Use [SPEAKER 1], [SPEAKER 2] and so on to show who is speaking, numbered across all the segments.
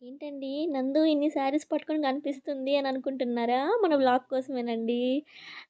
[SPEAKER 1] ఏంటండి నందు ఇన్ని శారీస్ పట్టుకొని కనిపిస్తుంది అని అనుకుంటున్నారా? మన వ్లాగ్ కోసమేనండి.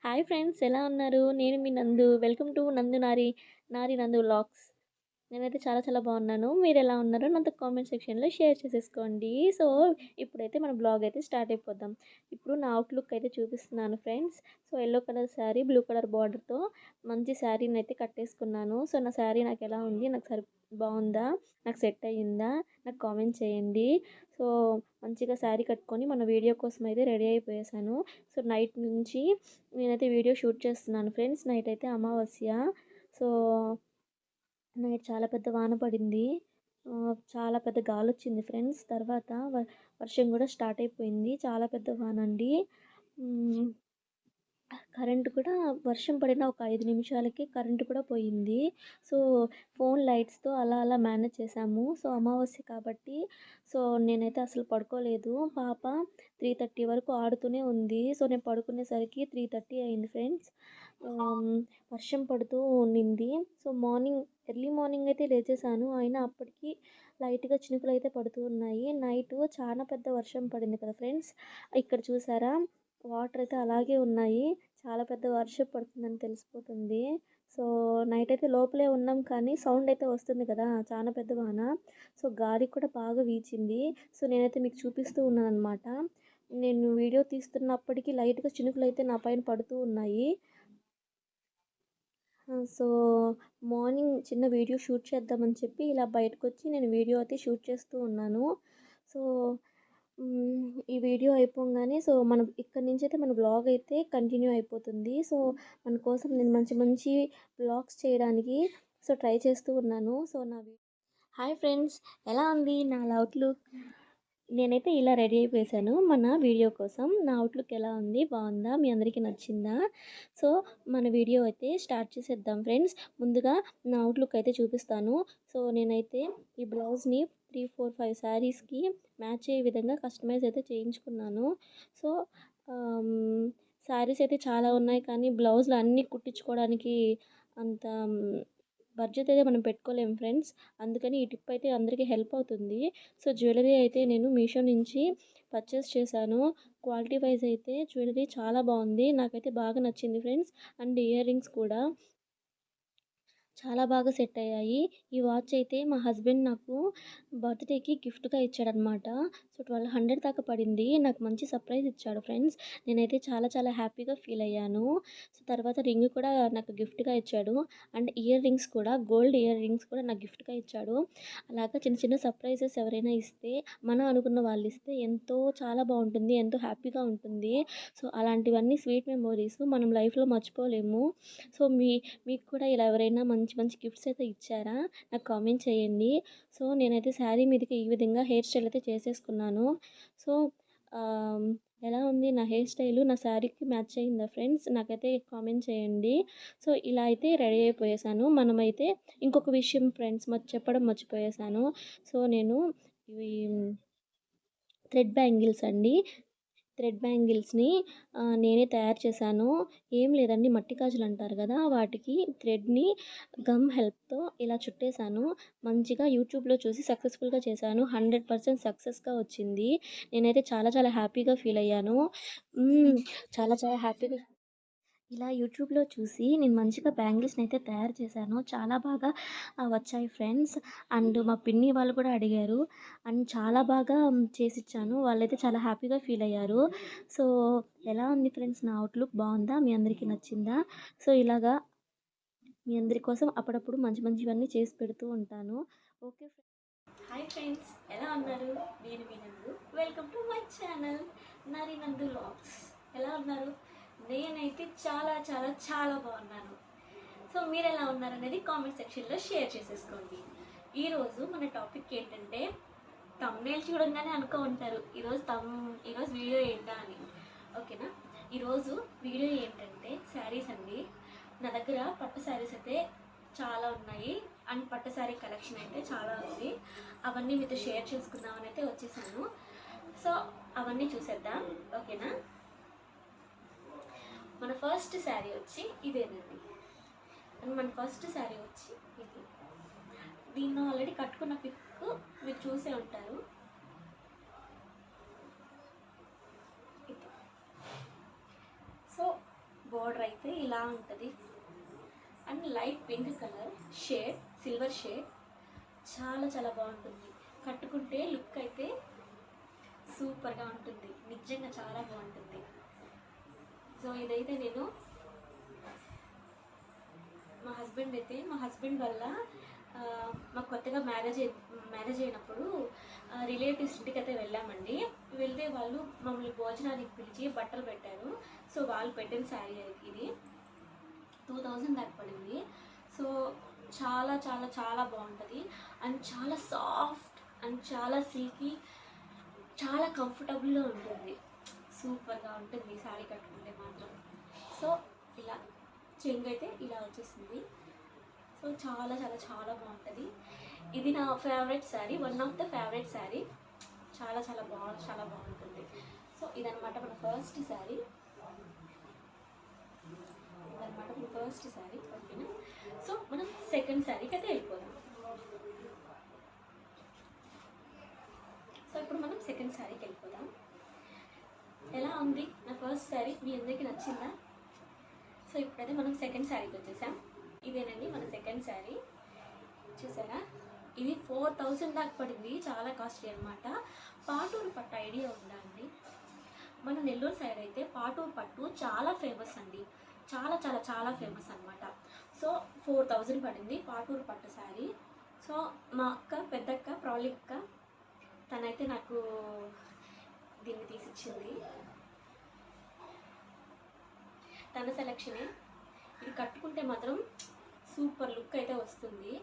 [SPEAKER 1] హాయ్ ఫ్రెండ్స్, ఎలా ఉన్నారు? నేను మీ నందు. వెల్కమ్ టు నందు నారి నారి నందు వ్లాగ్స్. నేనైతే చాలా చాలా బాగున్నాను. మీరెలా ఉన్నారో నాతో కామెంట్ సెక్షన్‌లో షేర్ చేసేసుకోండి. సో, ఇప్పుడైతే మన బ్లాగ్ అయితే స్టార్ట్ అయిపోదాం. ఇప్పుడు నా అవుట్‌లుక్ అయితే చూపిస్తున్నాను friends. So, yellow colour sari, blue colour బార్డర్‌తో మంచి శారీనైతే కట్టేసుకున్నాను. సో, నా శారీ నాకెలా ఉంది? బావుందా? నాకు సెట్ అయ్యిందా? నాకు కామెంట్ చేయండి. సో, మంచిగా శారీ కట్టుకొని మన వీడియో కోసం అయితే రెడీ అయిపోయేసాను. సో, నైట్ నుంచి నేనైతే వీడియో షూట్ చేస్తున్నాను ఫ్రెండ్స్. నైట్ అయితే అమావాస్య. సో, నైట్ చాలా పెద్ద వాన పడింది. చాలా పెద్ద గాలొచ్చింది ఫ్రెండ్స్. తర్వాత వర్షం గూడా స్టార్ట్ అయిపోయింది. చాలా పెద్ద వానండి. హ్మ్. కరెంట్ కూడా వర్షం పడిన ఒక 5 నిమిషాలకే కరెంట్ కూడా పోయింది. సో, ఫోన్ లైట్స్‌తో అలా అలా మేనేజ్ చేశాము. సో, అమావాస్య కాబట్టి నేనైతే అసలు పడుకోలేదు. పాప 3:30 వరకు ఆడుతూనే ఉంది. సో, నేను పడుకునేసరికి 3:30 అయింది ఫ్రెండ్స్. ఆహ్, వర్షం పడుతూ ఉండింది. సో, ఎర్లీ మార్నింగ్ అయితే లేచేసాను. అయినా అప్పటికి లైట్‌గా చినుకులైతే పడుతూ ఉన్నాయి. నైటు చానా పెద్ద వర్షం పడింది కదా ఫ్రెండ్స్. ఇక్కడ చూసారా? వాటర్ అయితే అలాగే ఉన్నాయి. చాలా పెద్ద వర్షం పడుతుందని తెలిసిపోతుంది. సో, నైట్ అయితే లోపలే ఉన్నాం కానీ సౌండ్ అయితే వస్తుంది కదా! చానా పెద్ద వాన. సో, గాలి కూడా బాగా వీచింది. సో, నేనైతే మీకు చూపిస్తూ ఉన్నాననమాట. నేను వీడియో తీస్తున్నప్పటికి లైట్‌గా చినుకులైతే నా పైన పడుతూ ఉన్నాయి. సో, మార్నింగ్ చిన్న వీడియో షూట్ చేద్దామని చెప్పి ఇలా బయటకొచ్చి నేను వీడియో అయితే షూట్ చేస్తూ ఉన్నాను. సో, ఈ వీడియో అయిపోంగానే మనం ఇక్కడి నుంచైతే మన వ్లాగ్ అయితే కంటిన్యూ అయిపోతుంది. సో, మన కోసం నేను మంచి మంచి వ్లాగ్స్ చేయడానికి ట్రై చేస్తూ ఉన్నాను. హాయ్ ఫ్రెండ్స్, ఎలా ఉంది నా అవుట్‌లుక్? నేనైతే ఇలా రెడీ అయిపోయేసాను మన వీడియో కోసం. నా అవుట్‌లుక్ ఎలా ఉంది? బావుందా? మీ అందరికీ నచ్చిందా? సో, మన వీడియో అయితే స్టార్ట్ చేసేద్దాం ఫ్రెండ్స్. ముందుగా నా అవుట్‌లుక్ అయితే చూపిస్తాను. నేనైతే ఈ బ్లౌజ్‌ని 3, 4, 5 శారీస్‌కి మ్యాచ్ అయ్యే విధంగా కస్టమైజ్ అయితే చేయించుకున్నాను. సో, ఆహ్, హ్మ్, శారీస్ అయితే చాలా ఉన్నాయి కానీ బ్లౌజులు అన్నీ కుట్టించుకోవడానికి అంత బడ్జెట్ అయితే మనం పెట్టుకోలేము ఫ్రెండ్స్. అందుకని ఈ టిప్ అయితే అందరికీ హెల్ప్ అవుతుంది. జ్యువెలరీ అయితే నేను మీషో నుంచి పర్చేస్ చేశాను. క్వాలిటీ వైస్ అయితే జ్యువెలరీ చాలా బావుంది. నాకైతే బాగా నచ్చింది ఫ్రెండ్స్. అండ్ ఇయర్ రింగ్స్ కూడా చాలా బాగా సెట్ అయ్యాయి. ఈ వాచ్ అయితే మా హస్బెండ్ నాకు బర్త్‌డేకి గిఫ్ట్‌గా ఇచ్చాడనమాట. 1200 దాకా పడింది. నాకు మంచి సర్ప్రైజ్ ఇచ్చాడు ఫ్రెండ్స్. నేనైతే చాలా చాలా హ్యాపీగా ఫీల్ అయ్యాను. తర్వాత రింగ్ కూడా నాకు గిఫ్ట్‌గా ఇచ్చాడు. అండ్ ఇయర్ రింగ్స్ కూడా గోల్డ్ ఇయర్ రింగ్స్ కూడా నాకు గిఫ్ట్‌గా ఇచ్చాడు. అలాగా చిన్న చిన్న సర్ప్రైజెస్ ఎవరైనా ఇస్తే, మనం అనుకున్న వాళ్ళు ఇస్తే ఎంతో చాలా బావుంటుంది. ఎంతో హ్యాపీగా ఉంటుంది. అలాంటివన్నీ స్వీట్ మెమోరీస్ మనం లైఫ్‌లో మర్చిపోలేము. సో, మీ మీకు కూడా ఇలా ఎవరైనా మంచి మంచి గిఫ్ట్స్ అయితే ఇచ్చారా? నాకు కామెంట్ చేయండి. నేనైతే శారీ మీదకి ఈ విధంగా హెయిర్ స్టైల్ అయితే చేసేసుకున్నాను. సో, ఆహ్, ఎలా ఉంది నా హెయిర్ స్టైలు? నా శారీకి మ్యాచ్ అయిందా ఫ్రెండ్స్? నాకైతే కామెంట్ చేయండి. ఇలా అయితే రెడీ అయిపోయేసాను. మనమైతే ఇంకొక విషయం ఫ్రెండ్స్ చెప్పడం మర్చిపోయేసాను. నేను ఇవి థ్రెడ్ బ్యాంగిల్స్ అండి. థ్రెడ్ బ్యాంగిల్స్‌ని నేనే తయారు చేశాను. ఏం లేదండి, మట్టి గాజులంటారు గదా! వాటికి థ్రెడ్‌ని గమ్ హెల్ప్‌తో ఇలా చుట్టేసాను. మంచిగా యూట్యూబ్‌లో చూసి సక్సెస్‌ఫుల్‌గా చేశాను. 100% సక్సెస్‌గా వచ్చింది. నేనైతే చాలా చాలా హ్యాపీగా ఫీల్ అయ్యాను. హ్మ్. చాలా చాలా హ్యాపీగా ఇలా యూట్యూబ్‌లో చూసి నేను మంచిగా బ్యాంగిల్స్‌నైతే తయారు చేశాను. చాలా బాగా వచ్చాయి ఫ్రెండ్స్. అండ్ మా పిన్ని వాళ్ళు కూడా అడిగారు. అండ్ చాలా బాగా చేసిచ్చాను. వాళ్ళైతే చాలా హ్యాపీగా ఫీల్ అయ్యారు. సో, ఎలా ఉంది ఫ్రెండ్స్ నా అవుట్‌లుక్ బావుందా? మీ అందరికీ నచ్చిందా? ఇలాగా మీ అందరి కోసం అప్పుడప్పుడు మంచి మంచివన్నీ చేసి పెడుతూ ఉంటాను. ఓకే హాయ్ ఫ్రెండ్స్, ఎలా ఉన్నారు? నేను మీ నందు. వెల్కమ్ టు మై ఛానల్ నారి నందు వ్లాగ్స్. ఎలా ఉన్నారు? నేనైతే చాలా చాలా చాలా బాగున్నాను. మీరు ఎలా ఉన్నారనేది కామెంట్ సెక్షన్లో షేర్ చేసేసుకోండి. ఈరోజు మన టాపిక్ ఏంటంటే, తమ్నేల్ చూడంగానే అనుకో ఉంటారు ఈరోజు వీడియో ఏంటా అని. ఓకేనా? ఈరోజు వీడియో ఏంటంటే శారీస్ అండి. నా దగ్గర పట్టు శారీస్ అయితే చాలా ఉన్నాయి. అండ్ పట్టు శారీ కలెక్షన్ అయితే చాలా ఉంది. అవన్నీ మీతో షేర్ చేసుకుందామని అయితే వచ్చేసాను. సో, అవన్నీ చూసేద్దాం. ఓకేనా? మన ఫస్ట్ శారీ వచ్చి ఇదేనండి. అండ్ మన ఫస్ట్ శారీ వచ్చి ఇది. దీన్ని ఆల్రెడీ కట్టుకున్న పిక్ మీరు చూసే ఉంటారు. బార్డర్ అయితే ఇలా ఉంటుంది and light pink colour shade, silver shade, చాలా చాలా బాగుంటుంది. కట్టుకుంటే లుక్ అయితే సూపర్గా ఉంటుంది, నిజంగా చాలా బాగుంటుంది. సో ఇదైతే నేను మా హస్బెండ్ వల్ల మాకు కొత్తగా మ్యారేజ్ అయినప్పుడు రిలేటివ్స్ ఇంటికి అయితే వెళ్ళామండి. వెళ్తే వాళ్ళు మమ్మల్ని భోజనానికి పిలిచి బట్టలు పెట్టారు. సో వాళ్ళు పెట్టిన శారీ ఇది 2000 దాకా పడింది. సో చాలా చాలా చాలా బాగుంటుంది అండ్ చాలా సాఫ్ట్ అండ్ చాలా సిల్కీ, చాలా కంఫర్టబుల్గా ఉంటుంది. సూపర్గా ఉంటుంది శారీ కట్టుకుంటే మాత్రం. సో ఇలా చెంగు అయితే ఇలా వచ్చేసింది. సో చాలా చాలా చాలా బాగుంటుంది. ఇది నా favourite sari, one of the favourite sari. చాలా చాలా బాగుంటుంది. సో ఇదనమాట మన ఫస్ట్ శారీ. ఓకేనా. సో మనం సెకండ్ శారీకి అయితే వెళ్ళిపోదాం. సో ఇప్పుడు మనం సెకండ్ శారీకి వెళ్ళిపోదాం. ఎలా ఉంది నా ఫస్ట్ శారీ? మీ అందరికీ నచ్చిందా? సో ఇప్పుడైతే మనం సెకండ్ శారీకి వచ్చేసాం. ఇదేనండి మన సెకండ్ శారీ. చూసారా, ఇది 4000 దాకా పడింది, చాలా కాస్ట్లీ అనమాట. పాటూరు పట్టు ఐడియా ఉందా అండి? మన నెల్లూరు సైడ్ అయితే పాటూరు పట్టు చాలా ఫేమస్ అండి, చాలా చాలా చాలా ఫేమస్ అనమాట. సో 4000 పడింది పాటూరు పట్టు శారీ. సో మా అక్క, పెద్దక్క, ప్రౌలిక్క తనైతే నాకు దీన్ని తీసిచ్చింది, తన సెలక్షనే. ఇది కట్టుకుంటే మాత్రం సూపర్ లుక్ అయితే వస్తుంది.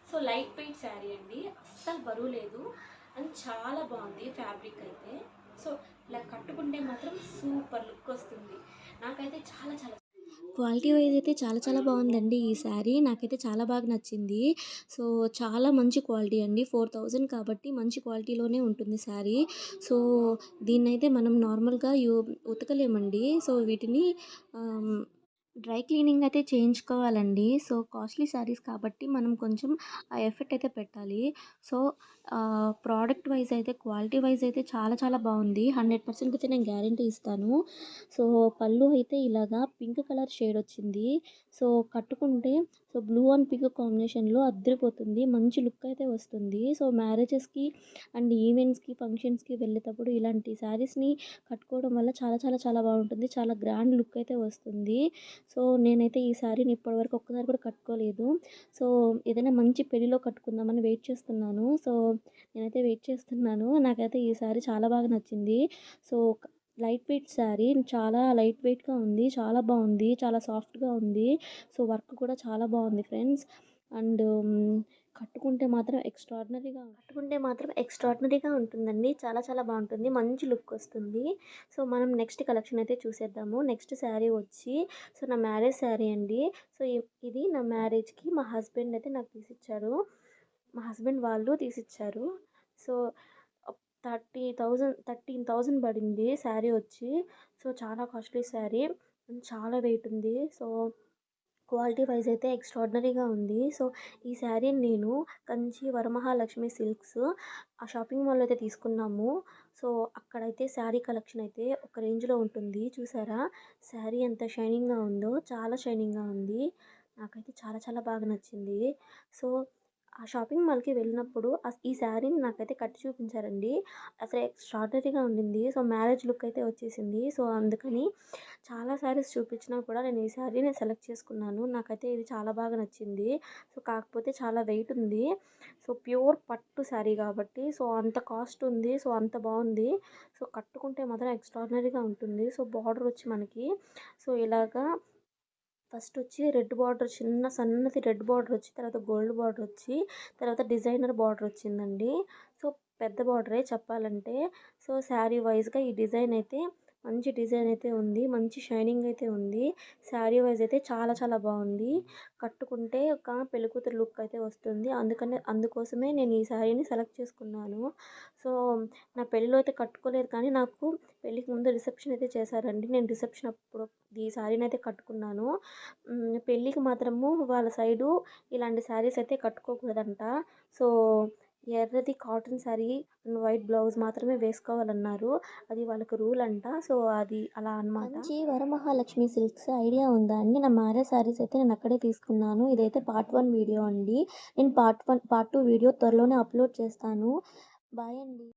[SPEAKER 1] సో లైట్ వెయిట్ శారీ అండి, అస్సలు బరువు లేదు అండ్ చాలా బాగుంది ఫ్యాబ్రిక్ అయితే. సో ఇలా కట్టుకుంటే మాత్రం సూపర్ లుక్ వస్తుంది. నాకైతే చాలా చాలా క్వాలిటీ వైజ్ అయితే చాలా చాలా బాగుందండి ఈ శారీ. నాకైతే చాలా బాగా నచ్చింది. సో చాలా మంచి క్వాలిటీ అండి, 4000 కాబట్టి మంచి క్వాలిటీలోనే ఉంటుంది శారీ. సో దీన్నైతే మనం నార్మల్గా ఉతకలేమండి. సో వీటిని డ్రై క్లీనింగ్ అయితే చేయించుకోవాలండి. సో కాస్ట్లీ శారీస్ కాబట్టి మనం కొంచెం ఆ ఎఫర్ట్ అయితే పెట్టాలి. సో ప్రోడక్ట్ వైజ్ అయితే, క్వాలిటీ వైజ్ అయితే చాలా చాలా బాగుంది. 100% అయితే నేను గ్యారంటీ ఇస్తాను. సో పళ్ళు అయితే ఇలాగా పింక్ కలర్ షేడ్ వచ్చింది. సో కట్టుకుంటే సో బ్లూ అండ్ పింక్ కాంబినేషన్లో అద్దరిపోతుంది, మంచి లుక్ అయితే వస్తుంది. సో మ్యారేజెస్కి అండ్ ఈవెంట్స్కి, ఫంక్షన్స్కి వెళ్ళేటప్పుడు ఇలాంటి శారీస్ని కట్టుకోవడం వల్ల చాలా చాలా చాలా బాగుంటుంది, చాలా గ్రాండ్ లుక్ అయితే వస్తుంది. సో నేనైతే ఈ శారీని ఇప్పటివరకు ఒక్కసారి కూడా కట్టుకోలేదు. సో ఏదైనా మంచి పెళ్ళిలో కట్టుకుందామని వెయిట్ చేస్తున్నాను. సో నేనైతే వెయిట్ చేస్తున్నాను. నాకైతే ఈ శారీ చాలా బాగా నచ్చింది. సో లైట్ వెయిట్ శారీ, చాలా లైట్ వెయిట్గా ఉంది, చాలా బాగుంది, చాలా సాఫ్ట్గా ఉంది. సో వర్క్ కూడా చాలా బాగుంది ఫ్రెండ్స్. అండ్ కట్టుకుంటే మాత్రం ఎక్స్ట్రాడినరీగా ఉంటుందండి, చాలా చాలా బాగుంటుంది, మంచి లుక్ వస్తుంది. సో మనం నెక్స్ట్ కలెక్షన్ అయితే చూసేద్దాము. నెక్స్ట్ శారీ వచ్చి సో నా మ్యారేజ్ శారీ అండి. సో ఇది నా మ్యారేజ్కి మా హస్బెండ్ అయితే నాకు తీసిచ్చారు, మా హస్బెండ్ వాళ్ళు తీసిచ్చారు. సో 13,000 పడింది శారీ వచ్చి. సో చాలా కాస్ట్లీ శారీ, చాలా వెయిట్ ఉంది. సో క్వాలిటీ వైజ్ అయితే ఎక్స్ట్రాడినరీగా ఉంది. సో ఈ శారీని నేను కంచి వరమహాలక్ష్మి సిల్క్స్ ఆ షాపింగ్ మాల్లో అయితే తీసుకున్నాము. సో అక్కడైతే శారీ కలెక్షన్ అయితే ఒక రేంజ్లో ఉంటుంది. చూసారా శారీ ఎంత షైనింగ్గా ఉందో, చాలా షైనింగ్గా ఉంది. నాకైతే చాలా చాలా బాగా నచ్చింది. సో ఆ షాపింగ్ మాల్కి వెళ్ళినప్పుడు ఈ శారీని నాకైతే కట్టి చూపించారండి, అసలు ఎక్స్ట్రాడినరీగా ఉండింది. సో మ్యారేజ్ లుక్ అయితే వచ్చేసింది. సో అందుకని చాలా శారీస్ చూపించినా కూడా నేను ఈ శారీని సెలెక్ట్ చేసుకున్నాను. నాకైతే ఇది చాలా బాగా నచ్చింది. సో కాకపోతే చాలా వెయిట్ ఉంది. సో ప్యూర్ పట్టు శారీ కాబట్టి సో అంత కాస్ట్ ఉంది. సో అంత బాగుంది. సో కట్టుకుంటే మాత్రం ఎక్స్ట్రాడినరీగా ఉంటుంది. సో బార్డర్ వచ్చి మనకి సో ఇలాగా ఫస్ట్ వచ్చి రెడ్ బార్డర్, చిన్న సన్నది రెడ్ బార్డర్ వచ్చి, తర్వాత గోల్డ్ బార్డర్ వచ్చి, తర్వాత డిజైనర్ బార్డర్ వచ్చిందండి. సో పెద్ద బార్డరే చెప్పాలంటే. సో శారీ వైజ్గా ఈ డిజైన్ అయితే మంచి డిజైన్ అయితే ఉంది, మంచి షైనింగ్ అయితే ఉంది. శారీ వైజ్ అయితే చాలా చాలా బాగుంది. కట్టుకుంటే ఒక పెళ్ళికూతురు లుక్ అయితే వస్తుంది. అందుకోసమే నేను ఈ శారీని సెలెక్ట్ చేసుకున్నాను. సో నా పెళ్ళిలో అయితే కట్టుకోలేదు, కానీ నాకు పెళ్ళికి ముందు రిసెప్షన్ అయితే చేశారండి. నేను రిసెప్షన్ అప్పుడు ఈ శారీని అయితే కట్టుకున్నాను. పెళ్ళికి మాత్రము వాళ్ళ సైడు ఇలాంటి శారీస్ అయితే కట్టుకోకూడదంట. సో ఎర్రది కాటన్ శారీ వైట్ బ్లౌజ్ మాత్రమే వేసుకోవాలన్నారు. అది వాళ్ళకి రూల్ అంట. సో, అది అలా అనమాట. కంచి వరమహాలక్ష్మి సిల్క్స్ ఐడియా ఉందా అండి? నా మ్యారేజ్ శారీస్ అయితే నేను అక్కడే తీసుకున్నాను. ఇదైతే పార్ట్ 1 వీడియో అండి. నేను పార్ట్ 2 వీడియో త్వరలోనే అప్లోడ్ చేస్తాను. బాయ్ అండి.